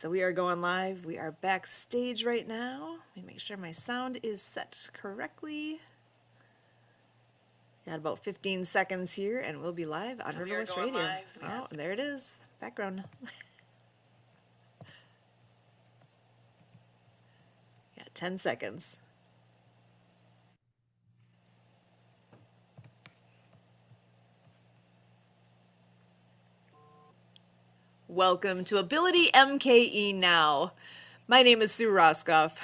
So we are going live. We are backstage right now. Let me make sure my sound is set correctly. Got about 15 seconds here, and we'll be live on Riverless Radio. Oh, there it is. Background. Yeah, 10 seconds. Welcome to Ability MKE Now. My name is Sue Roskopf.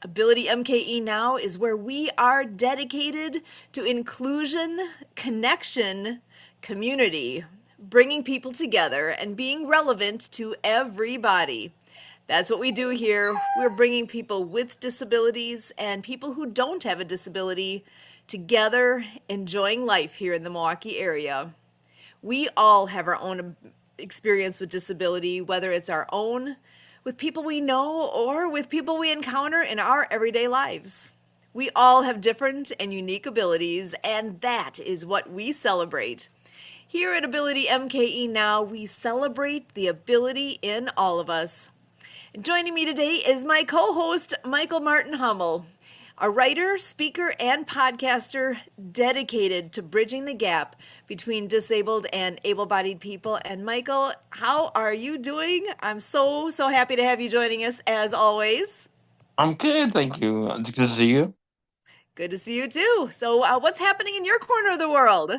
Ability MKE Now is where we are dedicated to inclusion, connection, community, bringing people together and being relevant to everybody. That's what we do here. We're bringing people with disabilities and people who don't have a disability together, enjoying life here in the Milwaukee area. We all have our own experience with disability, whether it's our own, with people we know, or with people we encounter in our everyday lives. We all have different and unique abilities, and that is what we celebrate. Here at Ability MKE Now, we celebrate the ability in all of us. Joining me today is my co-host, Michael Martin Humel, a writer, speaker, and podcaster dedicated to bridging the gap between disabled and able-bodied people. And Michael, how are you doing? I'm so happy to have you joining us as always. I'm good, thank you. It's good to see you. Good to see you too. So what's happening in your corner of the world?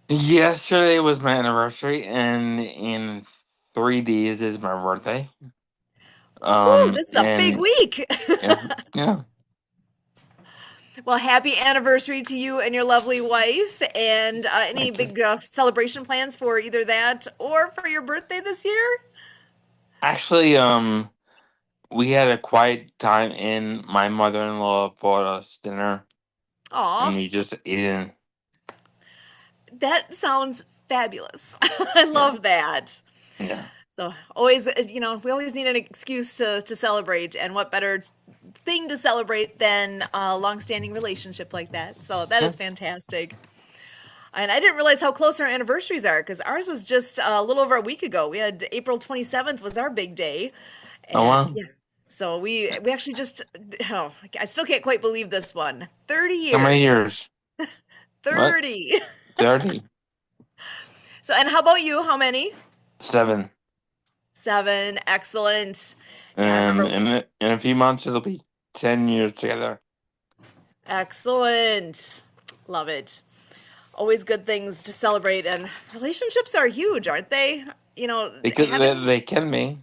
Yesterday was my anniversary, and in 3 days is my birthday. Woo, this is a big And week. yeah. Well, happy anniversary to you and your lovely wife. And any Thank you. big celebration plans for either that or for your birthday this year? Actually, we had a quiet time, and my mother-in-law bought us dinner, and Aw, we just ate in. that sounds fabulous. I Yeah, love that. yeah, So always, we always need an excuse to celebrate, and what better thing to celebrate than a long-standing relationship like that. So that yeah. is fantastic. And I didn't realize how close our anniversaries are, because ours was just a little over a week ago. We had April 27th was our big day. Oh And wow. yeah, so we actually just, oh, I still can't quite believe this one. 30 How many years. years? What? 30. 30? So, and how about you? How many? 7. 7. Excellent. Yeah, I And remember. in a few months it'll be 10 years together. Excellent. Love it. Always good things to celebrate, and relationships are huge, aren't they? They can be.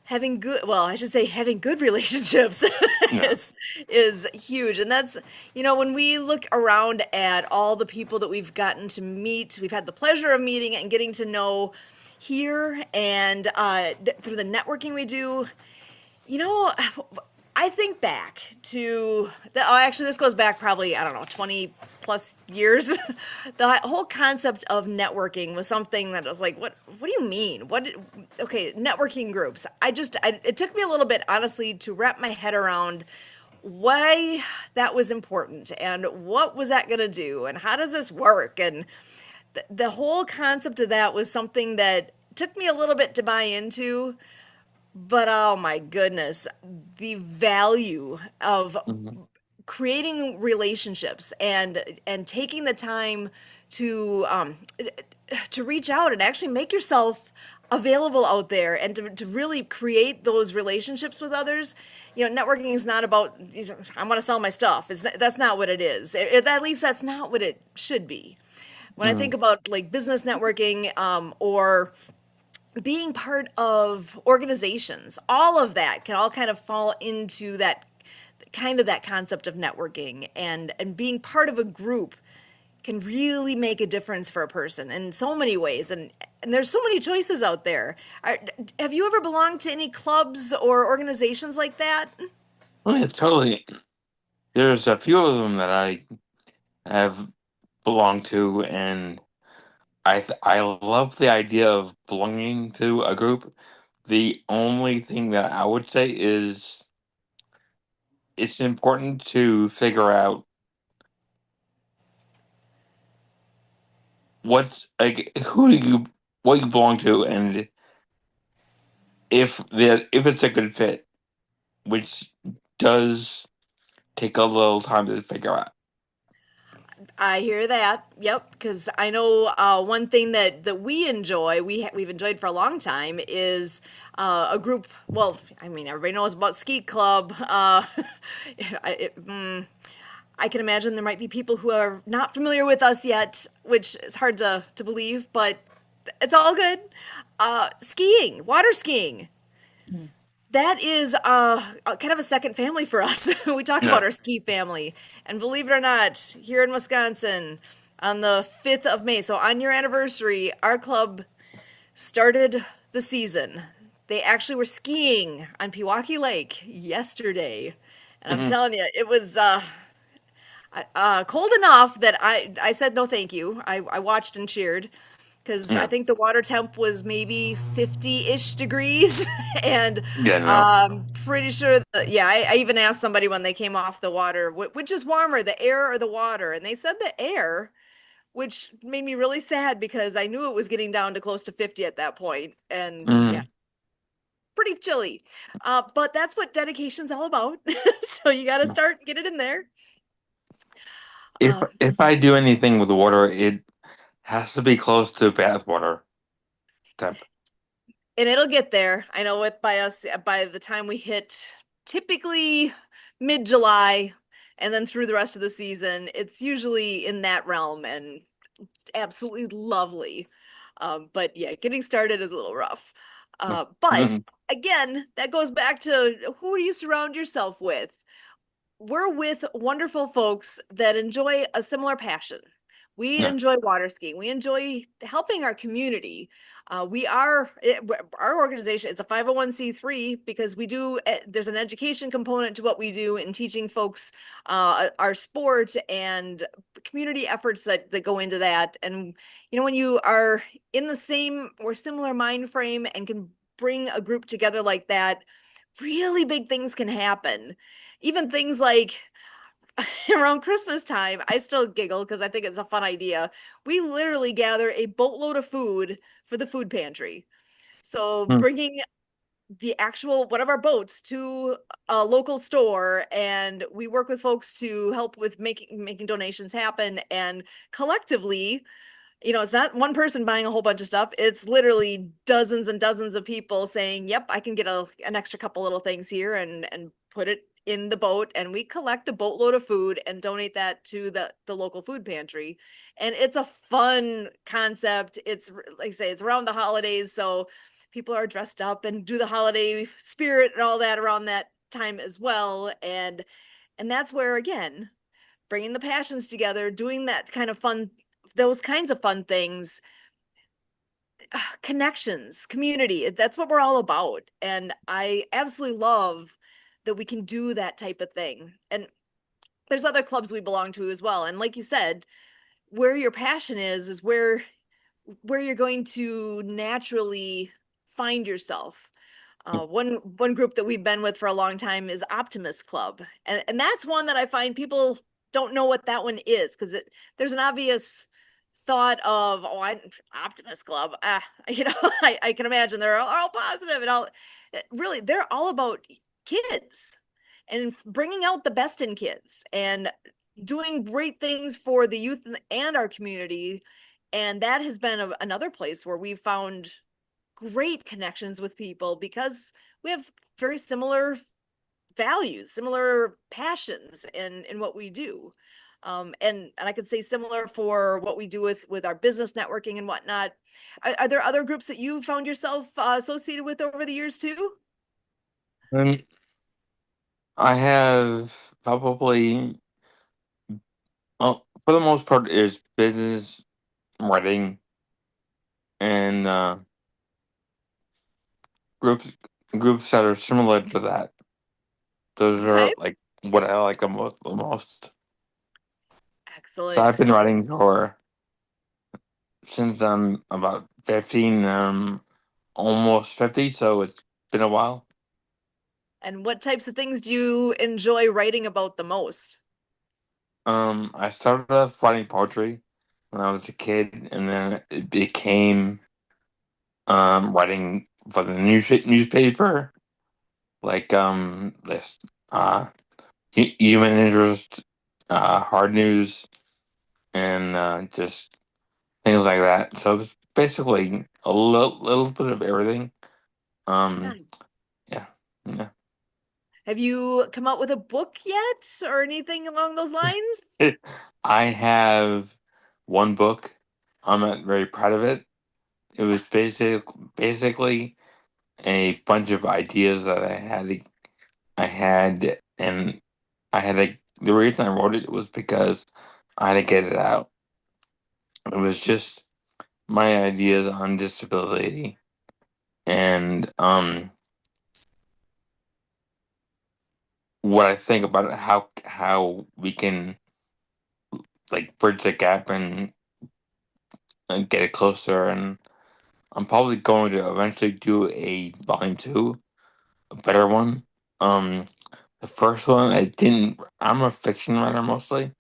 Having good, well, I should say having good relationships Yeah. is huge. And that's, when we look around at all the people that we've gotten to meet, we've had the pleasure of meeting and getting to know here, and through the networking we do, you know, I think back to actually, this goes back probably, I don't know, 20 plus years. The whole concept of networking was something that I was like, what do you mean? Okay, networking groups. It took me a little bit, honestly, to wrap my head around why that was important and what was that going to do and how does this work? And the whole concept of that was something that took me a little bit to buy into. But oh my goodness, the value of Mhm. creating relationships and taking the time to reach out and actually make yourself available out there and to really create those relationships with others. Networking is not about I want to sell my stuff. That's not what it is. At least that's not what it should be. When I think Mhm. about like business networking, or being part of organizations, all of that can all kind of fall into that concept of networking, and being part of a group can really make a difference for a person in so many ways, and there's so many choices out there. Have you ever belonged to any clubs or organizations like that? Oh, yeah, totally. There's a few of them that I have belonged to, and I love the idea of belonging to a group. The only thing that I would say is it's important to figure out what's like who you what you belong to, and if it's a good fit, which does take a little time to figure out. I hear that. Yep, because I know one thing that we enjoy, we've enjoyed for a long time, is a group. Well, I mean, everybody knows about Ski Club. I, it, mm, I can imagine there might be people who are not familiar with us yet, which is hard to believe, but it's all good. Skiing, water skiing. That is kind of a second family for us. We talk about Yeah. our ski family. And believe it or not, here in Wisconsin, on the 5th of May, so on your anniversary, our club started the season. They actually were skiing on Pewaukee Lake yesterday. And I'm Hmm. telling you, it was cold enough that I said no thank you. I watched and cheered because I Yeah. think the water temp was maybe 50-ish degrees. And Yeah. No. pretty sure that, yeah, I even asked somebody when they came off the water, which is warmer, the air or the water? And they said the air, which made me really sad because I knew it was getting down to close to 50 at that point. And yeah, Mm. pretty chilly. But that's what dedication's all about. So you got to start, get it in there. If Uh, if I do anything with water, it has to be close to bath water temp. and it'll get there. I know it by us by the time we hit typically mid-July and then through the rest of the season, it's usually in that realm and absolutely lovely. But yeah, getting started is a little rough. But Mhm. again, that goes back to who you surround yourself with. We're with wonderful folks that enjoy a similar passion. We Yeah. enjoy water skiing. We enjoy helping our community. Our organization, it's a 501(c)(3) because we do, there's an education component to what we do in teaching folks our sport and community efforts that go into that. And, when you are in the same or similar mind frame and can bring a group together like that, really big things can happen. Even things like around Christmas time, I still giggle because I think it's a fun idea. We literally gather a boatload of food for the food pantry. So Mm. bringing the actual one of our boats to a local store, and we work with folks to help with making donations happen, and collectively, it's not one person buying a whole bunch of stuff. It's literally dozens and dozens of people saying, "Yep, I can get an extra couple little things here and put it in the boat." And we collect a boatload of food and donate that to the local food pantry. And it's a fun concept. It's like I say, it's around the holidays, so people are dressed up and do the holiday spirit and all that around that time as well. And that's where, again, bringing the passions together, doing that kind of fun, those kinds of fun things, connections, community. That's what we're all about. And I absolutely love that we can do that type of thing. And there's other clubs we belong to as well. And like you said, where your passion is where you're going to naturally find yourself. One group that we've been with for a long time is Optimist Club, and that's one that I find people don't know what that one is because there's an obvious thought of, oh, I Optimist Club, I can imagine they're all positive and all. Really, they're all about kids and bringing out the best in kids and doing great things for the youth and our community. And that has been another place where we've found great connections with people because we have very similar values, similar passions in what we do. And I could say similar for what we do with our business networking and whatnot. Are there other groups that you found yourself associated with over the years too? And I have probably, for the most part, is business writing and groups groups that are similar to that. Those Okay, are like what I like the most. So I've excellent. been writing for since I'm about 15, almost 50, so it's been a while. And what types of things do you enjoy writing about the most? I started off writing poetry when I was a kid, and then it became writing for the newspaper, like this human interest, hard news, and just things like that. So it's basically a little bit of everything. Um, Nice. yeah, yeah. Have you come out with a book yet or anything along those lines? I have one book. I'm not very proud of it. It was basically a bunch of ideas that I had, and I had to. The reason I wrote it was because I had to get it out. It was just my ideas on disability and what I think about it, how we can like bridge the gap and get it closer. And I'm probably going to eventually do a volume two, a better one. Um, the first one I didn't. I'm a fiction writer mostly.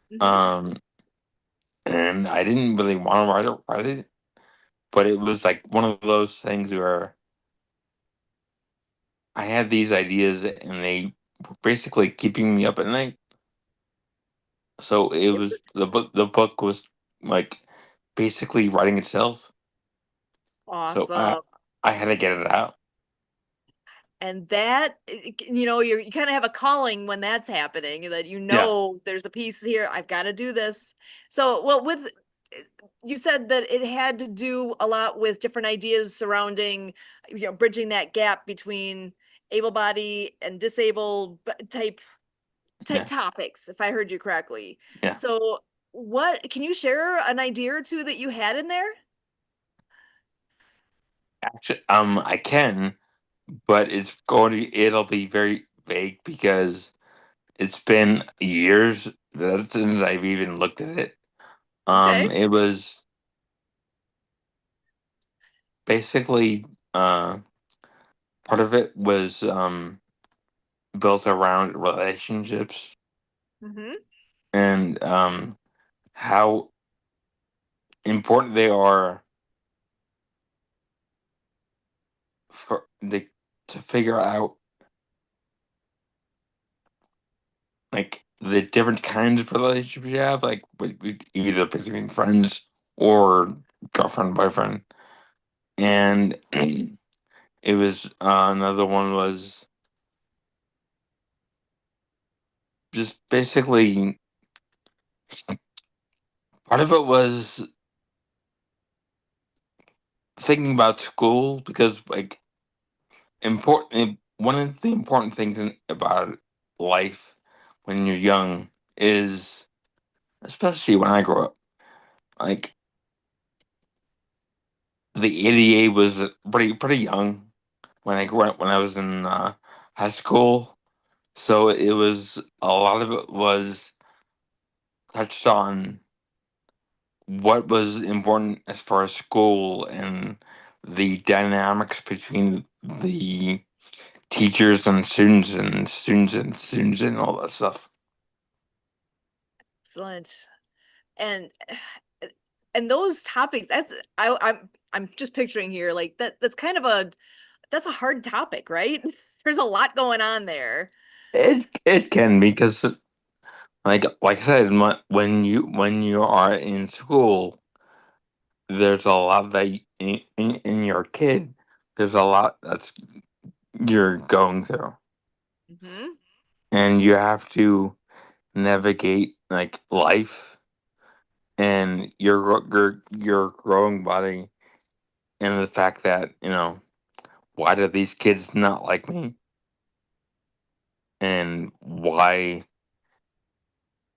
Hmm. Um, and I didn't really want to write it, but it was like one of those things where I had these ideas and they were basically keeping me up at night. So it was the book was like basically writing itself. So I Awesome. I had to get it out. And that, you kind of have a calling when that's happening, that Yeah, there's a piece here, I've got to do this. So, well, you said that it had to do a lot with different ideas surrounding, bridging that gap between able body and disabled type yeah, topics, if I heard you correctly. yeah. So, what can you share an idea or two that you had in there? Actually, I can, but it'll be very vague because it's been years since I've even looked at it. Okay. It was basically uh part of it was built around relationships Mm-hmm. and how important they are for the to figure out like the different kinds of relationships you have, like with either between friends or girlfriend, boyfriend. And it was another one was just basically part of it was thinking about school because like important one of the important things about life when you're young is especially when I grew up like the ADA was pretty young when I was in high school, so it was a lot of it was touched on what was important as far as school and the dynamics between the teachers and students and all that stuff. Excellent. And those topics, I'm just picturing here, like that's kind of that's a hard topic, right? There's a lot going on there. It can be because like I said, when you are in school, there's a lot that in your kid, there's a lot that's you're going through, Hmm. and you have to navigate like life and your growing body and the fact that why do these kids not like me and why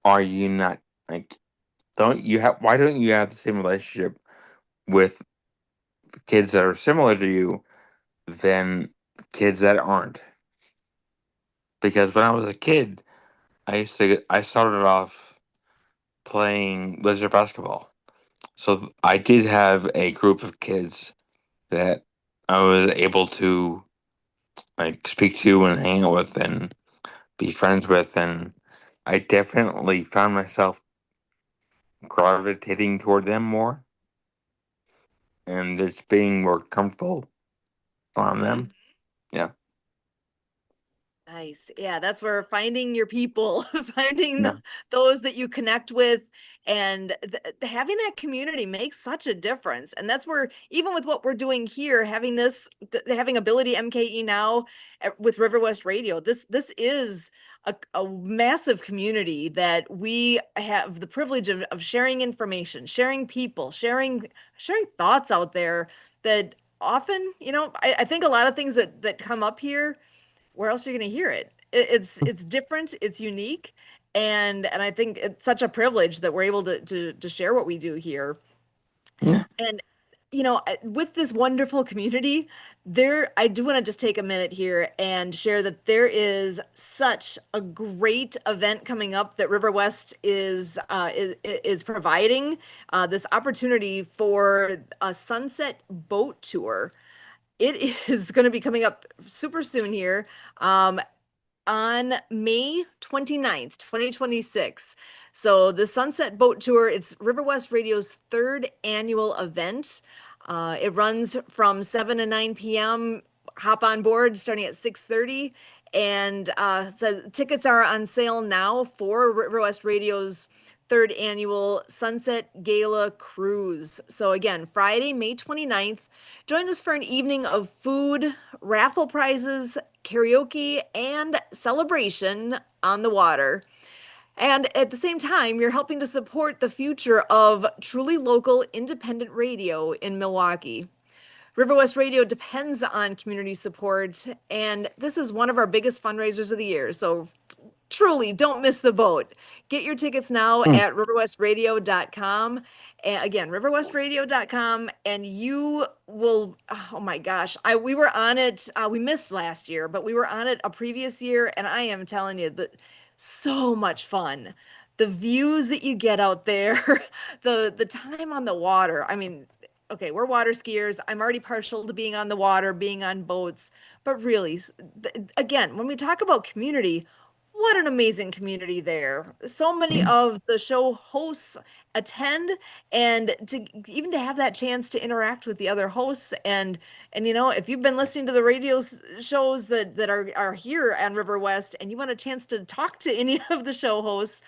are you not like don't you have why don't you have the same relationship with kids that are similar to you than kids that aren't, because when I was a kid I started off playing laser basketball, so I did have a group of kids that I was able to like speak to and hang out with and be friends with, and I definitely found myself gravitating toward them more and just being more comfortable. on Mhm. them. Yeah, Nice. Yeah, that's where finding your people, finding yeah, those that you connect with, and having that community makes such a difference. And that's where, even with what we're doing here, having having Ability MKE now with River West Radio, this is a massive community that we have the privilege of sharing information, sharing people, sharing thoughts out there that often, I think a lot of things that come up here, where else are you going to hear it? It's different, it's unique, and I think it's such a privilege that we're able to share what we do here. yeah. And with this wonderful community, I do want to just take a minute here and share that there is such a great event coming up that River West is providing this opportunity for a sunset boat tour. It is going to be coming up super soon here. On May 29th, 2026. So the Sunset Boat Tour, it's River West Radio's third annual event. It runs from 7 to 9 p.m. Hop on board starting at 6:30. And so tickets are on sale now for River West Radio's third annual Sunset Gala Cruise. So again, Friday, May 29th, join us for an evening of food, raffle prizes, karaoke, and celebration on the water. And at the same time, you're helping to support the future of truly local independent radio in Milwaukee. River West Radio depends on community support, and this is one of our biggest fundraisers of the year. So truly don't miss the boat. Get your tickets now Hmm. at riverwestradio.com. And again, riverwestradio.com, and you will, oh my gosh, we were on it. We missed last year, but we were on it a previous year, and I am telling you that so much fun. The views that you get out there, the time on the water. I mean, okay, we're water skiers. I'm already partial to being on the water, being on boats, but really, again, when we talk about community, what an amazing community there. So many of the show hosts attend, and to have that chance to interact with the other hosts, and if you've been listening to the radio shows that are here on River West and you want a chance to talk to any of the show hosts,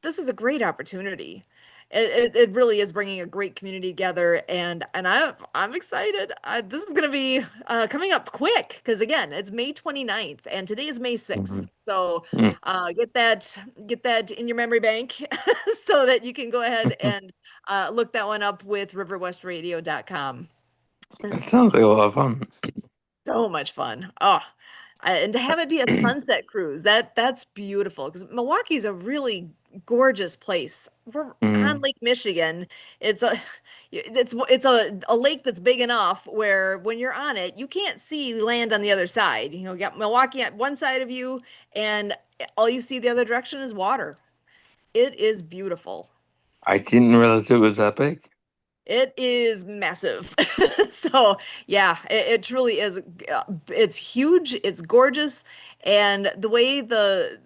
this is a great opportunity. It really is bringing a great community together, and I'm excited. This is going to be coming up quick because again, it's May 29th and today is May 6th. Mhm. So Mm. get that in your memory bank so that you can go ahead and look that one up with riverwestradio.com. That sounds like a lot of fun. So much fun. Oh, and to have it be a sunset cruise, that's beautiful because Milwaukee's a really gorgeous place. We're on Mm. Lake Michigan. It's a lake that's big enough where when you're on it, you can't see land on the other side. You got Milwaukee at one side of you, and all you see the other direction is water. It is beautiful. I didn't realize it was that big. It is massive. So, yeah, it truly is. It's huge, it's gorgeous, and the way the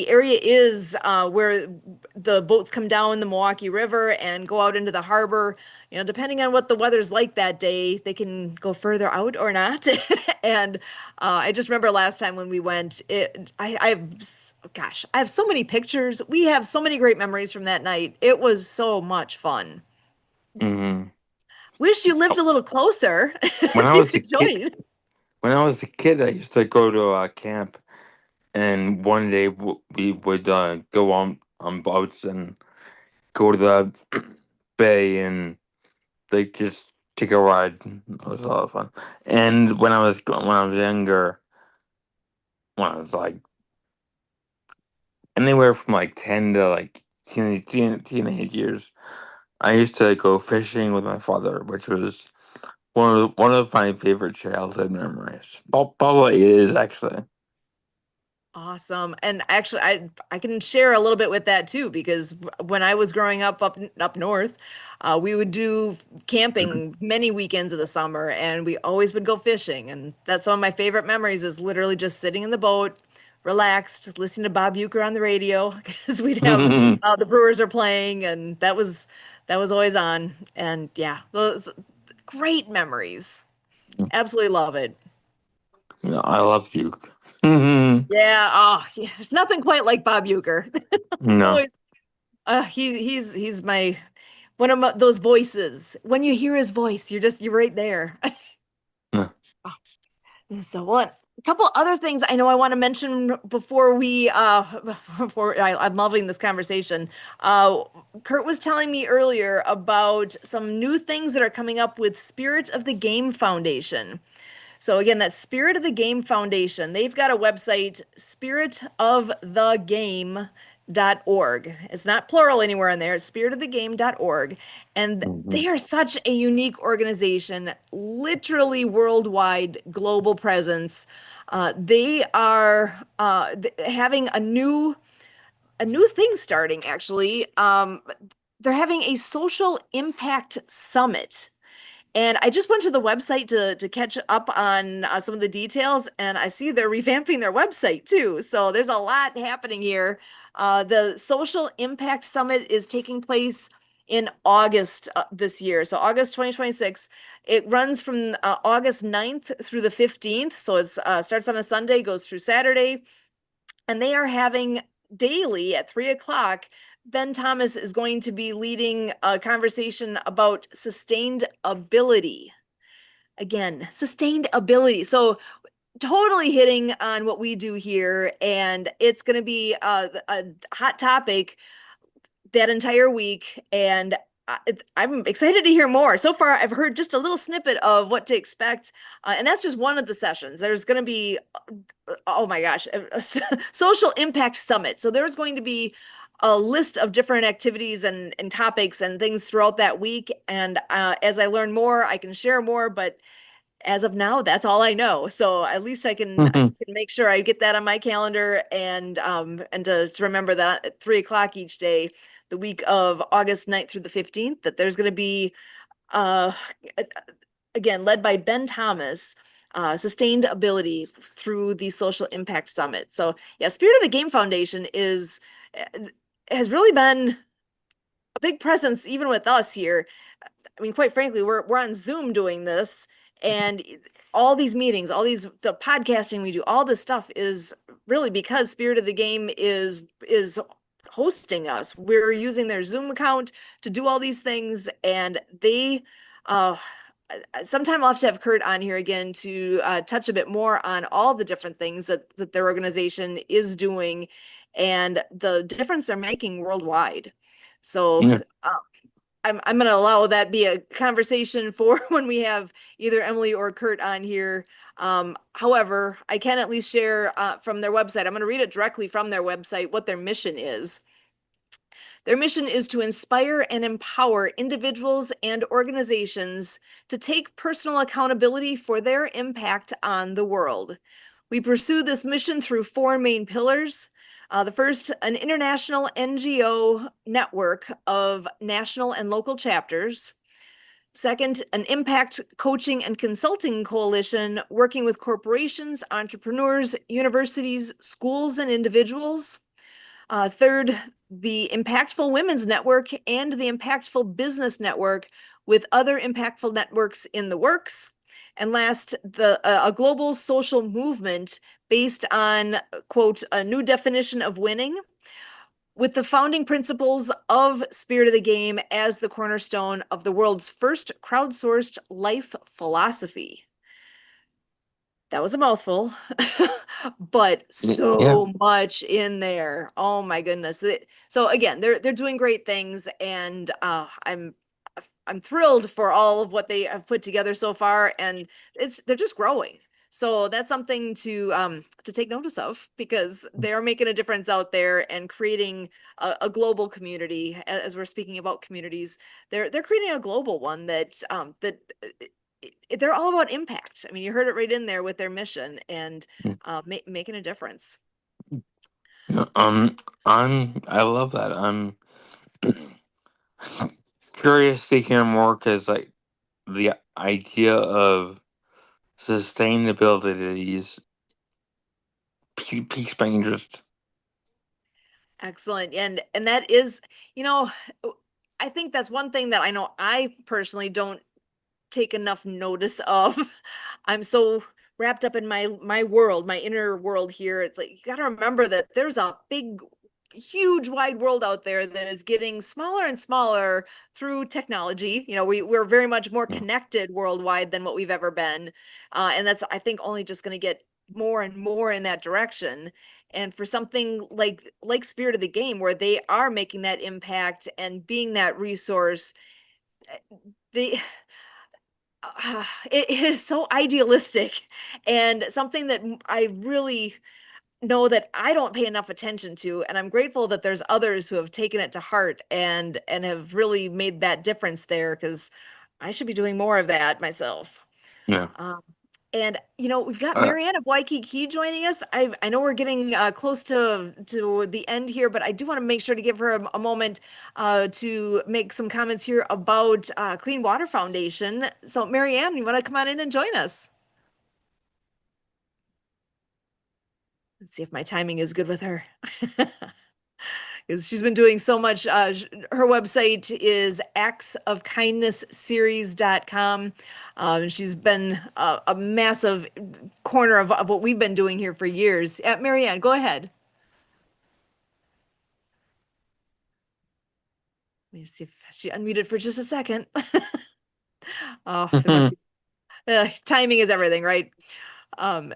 area is where the boats come down the Milwaukee River and go out into the harbor, depending on what the weather's like that day, they can go further out or not. And I just remember last time when we went, gosh, I have so many pictures. We have so many great memories from that night. It was so much fun. Hmm. Wish you lived a little closer. When I You was a could kid, join. I used to go to camp, and one day we would go on boats and go to the bay and like just take a ride. It was a lot of fun. And when I was younger, when I was like anywhere from like 10 to like teenage years, I used to go fishing with my father, which was one of my favorite childhood memories. Probably is actually. Awesome. And actually, I can share a little bit with that too, because when I was growing up north, we would do camping many weekends of the summer, and we always would go fishing. And that's one of my favorite memories is literally just sitting in the boat, relaxed, listening to Bob Euchre on the radio, because we'd have the Brewers are playing, and that was always on. And yeah, those great memories. Absolutely love it. Yeah, I love Duke. No. Yeah, yeah, there's nothing quite like Bob Uecker. Always, he's my those voices. When you hear his voice, you're right there. No. So what? A couple other things I know I want to mention before we before I'm loving this conversation. Uh, Kurt was telling me earlier about some new things that are coming up with Spirit of the Game Foundation. So again, that's Spirit of the Game Foundation. They've got a website, spiritofthegame.org. It's not plural anywhere in there. It's spiritofthegame.org. And Mhm. they are such a unique organization, literally worldwide global presence. They are having a new thing starting actually. They're having a social impact summit, and I just went to the website to catch up on some of the details, and I see they're revamping their website too. So there's a lot happening here. The Social Impact Summit is taking place in August this year. So August 2026. It runs from August 9th through the 15th. So it starts on a Sunday, goes through Saturday, and they are having daily at 3 o'clock. Ben Thomas is going to be leading a conversation about sustained ability. Again, sustained ability. So, totally hitting on what we do here. And it's going to be a hot topic that entire week. And I'm excited to hear more. So far, I've heard just a little snippet of what to expect. And that's just one of the sessions. There's going to be, oh my gosh, a social impact summit. So there's going to be a list of different activities and topics and things throughout that week. And as I learn more, I can share more. But as of now, that's all I know. So at least I can make sure I get that on my calendar and to remember that at 3 o'clock each day, the week of August 9th through the 15th, that there's going to be uh again led by Ben Thomas, sustained ability through the Social Impact Summit. So yeah, Spirit of the Game Foundation is has really been a big presence even with us here. I mean, quite frankly, we're on Zoom doing this, and all these meetings, all the podcasting we do, all this stuff is really because Spirit of the Game is hosting us. We're using their Zoom account to do all these things, and they uh sometime I'll have to have Kurt on here again to touch a bit more on all the different things that their organization is doing and the difference they're making worldwide. So Yeah. uh, I'm going to allow that be a conversation for when we have either Emily or Kurt on here. However, I can at least share from their website. I'm going to read it directly from their website what their mission is. Their mission is to inspire and empower individuals and organizations to take personal accountability for their impact on the world. We pursue this mission through four main pillars. The first, an international NGO network of national and local chapters. Second, an impact coaching and consulting coalition working with corporations, entrepreneurs, universities, schools, and individuals. Third, the Impactful Women's Network and the Impactful Business Network with other impactful networks in the works. And last, a global social movement based on, quote, a new definition of winning, with the founding principles of Spirit of the Game as the cornerstone of the world's first crowdsourced life philosophy. That was a mouthful, but Yeah. so much in there. Oh my goodness. So again, they're doing great things, and I'm thrilled for all of what they have put together so far, and they're just growing. So that's something to take notice of because they are making a difference out there and creating a global community. As we're speaking about communities, they're creating a global one that they're all about impact. I mean, you heard it right in there with their mission and making a difference. Yeah, I love that. I'm curious to hear more because like the idea of sustainability is piques my interest. Excellent. And that is, you know, I think that's one thing that I know I personally don't take enough notice of. I'm so wrapped up in my world, my inner world here. It's like you got to remember that there's a big, huge, wide world out there that is getting smaller and smaller through technology. We're very much more Yeah. connected worldwide than what we've ever been, and that's, I think, only just going to get more and more in that direction. And for something like Spirit of the Game, where they are making that impact and being that resource, they it is so idealistic and something that I really know that I don't pay enough attention to, and I'm grateful that there's others who have taken it to heart and have really made that difference there, because I should be doing more of that myself. Yeah. Um, and we've got Uh, Marianne of Waikiki joining us. I know we're getting close to the end here, but I do want to make sure to give her a moment to make some comments here about Clean Water Foundation. So, Marianne, you want to come on in and join us? Let's see if my timing is good with her. Because she's been doing so much. Her website is actsofkindnessseries.com. She's been a massive corner of what we've been doing here for years. Marianne, go ahead. Let me see if she unmuted for just a second. Oh, there must be timing is everything, right?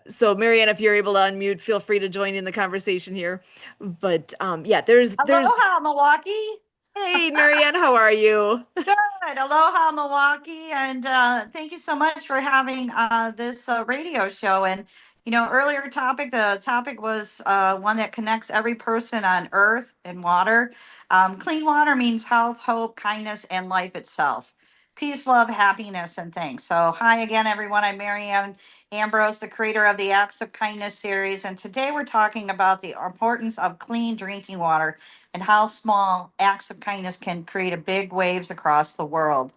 So Marianne, if you're able to unmute, feel free to join in the conversation here. But yeah, there's Aloha, Milwaukee. hey Marianne, how are you? Good. Aloha, Milwaukee. And thank you so much for having this radio show. And, earlier the topic was one that connects every person on earth and water. Clean water means health, hope, kindness, and life itself. Peace, love, happiness, and thanks. So, hi again, everyone. I'm Marianne Ambrose, the creator of the Acts of Kindness series. And today we're talking about the importance of clean drinking water and how small acts of kindness can create a big waves across the world.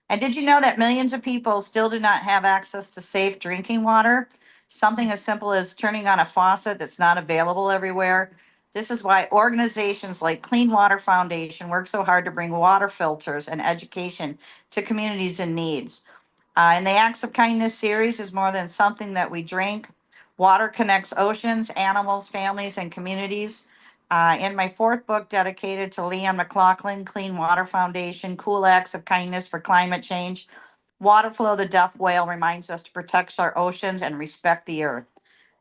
And did you know that millions of people still do not have access to safe drinking water? Something as simple as turning on a faucet that's not available everywhere. This is why organizations like Clean Water Foundation work so hard to bring water filters and education to communities in needs. And the Acts of Kindness series is more than something that we drink. Water connects oceans, animals, families, and communities. In my fourth book, dedicated to Leanne McLaughlin, Clean Water Foundation, Cool Acts of Kindness for Climate Change, Water Flow, the Death Whale reminds us to protect our oceans and respect the earth.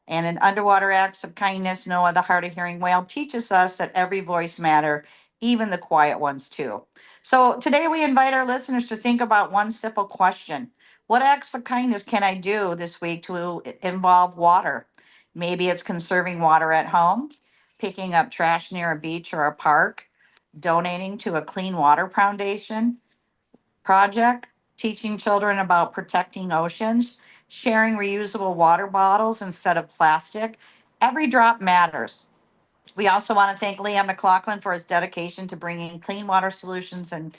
And in Underwater Acts of Kindness, Noah, the hard of hearing whale, teaches us that every voice matter, even the quiet ones too. So today we invite our listeners to think about one simple question. What acts of kindness can I do this week to involve water? Maybe it's conserving water at home, picking up trash near a beach or a park, donating to a clean water foundation, project, teaching children about protecting oceans, sharing reusable water bottles instead of plastic. Every drop matters. We also want to thank Liam McLaughlin for his dedication to bringing clean water solutions and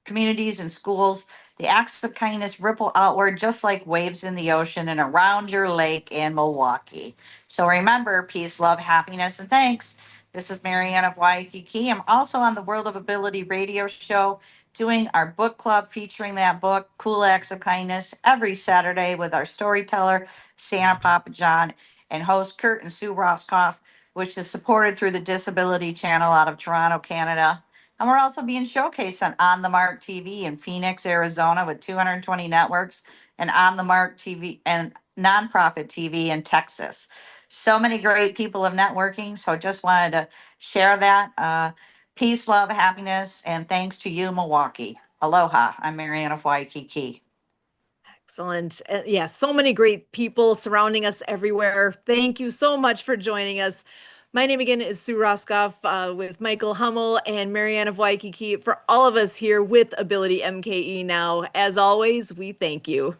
communities and schools. The acts of kindness ripple outward just like waves in the ocean and around your lake in Milwaukee. So remember, peace, love, happiness, and thanks. This is Marianne of Waikiki. I'm also on the World of Ability radio show doing our book club featuring that book, Cool Acts of Kindness, every Saturday with our storyteller, Santa Papa John, and host Kurt and Sue Roskopf, which is supported through the Disability Channel out of Toronto, Canada. And we're also being showcased on the Mark TV in Phoenix, Arizona with 220 networks, and On the Mark TV and Nonprofit TV in Texas. So many great people of networking. So just wanted to share that. Peace, love, happiness, and thanks to you, Milwaukee. Aloha. I'm Marianne of Waikiki. Excellent. Yeah, so many great people surrounding us everywhere. Thank you so much for joining us. My name again is Sue Roskopf with Michael Hummel and Marianne of Waikiki. For all of us here with Ability MKE now, as always, we thank you.